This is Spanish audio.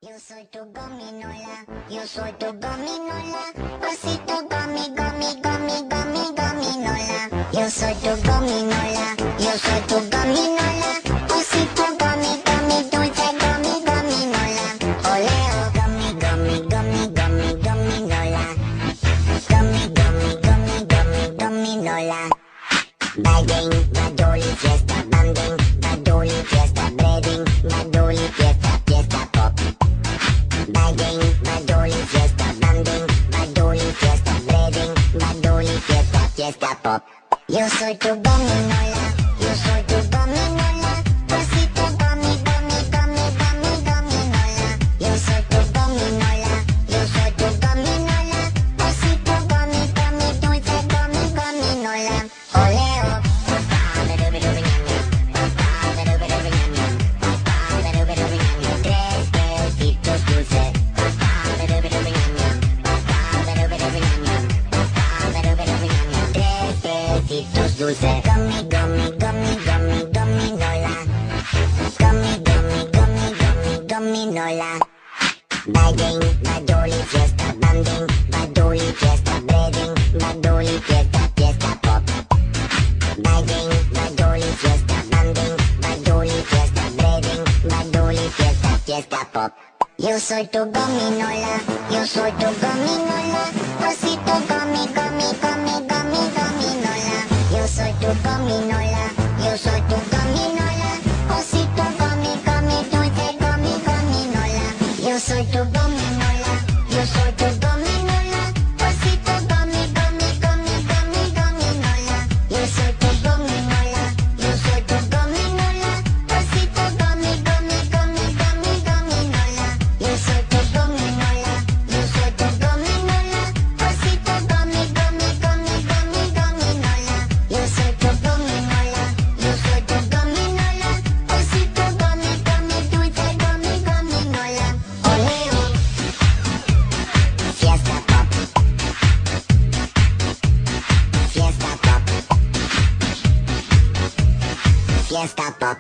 Yo soy tu gominola, yo soy tu gominola, osito gomi, gomi, gomi, gomi, gominola. Yo soy tu gominola, yo soy tu gominola, osito gomi, gomi, dulce gomi, gominola. Oleo gomi, gomi, gomi, gomi, gominola. Gomi, gomi, gomi, gomi, gominola. Bagging, badoli, fiesta, banding, badoli, fiesta, breading, badoli, fiesta, fiesta pop. Bagging, badoli, fiesta, banding, badoli, fiesta, breading, badoli, fiesta, fiesta pop. Yo soy tu gominola, yo soy tu gominola, osito gomi, gomi, gomi, gomi, gominola. Yo soy tu gominola, yo soy tu gominola, osito gomi, gomi, dulce gomi, gominola. Oleo. Tres besitos dulces. Tres besitos dulces. Gummy, gummy, gummy, gummy, gominola. Gummy, gummy, gummy, gummy, gominola. Bagging, badoli, fiesta, banding, badoli, fiesta, breading, badoli, fiesta, fiesta pop. Bagging, badoli, fiesta, banding, badoli, fiesta, breading, badoli, fiesta, fiesta pop. Yo soy tu gominola, yo soy tu gominola, osito gomi, gomi, gomi, gomi, gominola. Yo soy tu gominola, yo soy tu gominola, osito gomi, gomi, dulce gomi, gominola. Yo soy tu gominola, yo soy tu gominola, osito gomi, gomi, gomi, gomi, gominola. Yo soy tu gominola, yo soy tu gominola, osito gomi, gomi, gomi, gomi, gominola. Yo soy tu gominola, yo soy tu gominola, osito gomi, gomi, gomi, gomi, gominola. Yo soy tu gominola, yo soy tu gominola, osito gomi, gomi, dulce gomi, gominola. Oleo. Fiesta pop. Fiesta pop. Fiesta pop.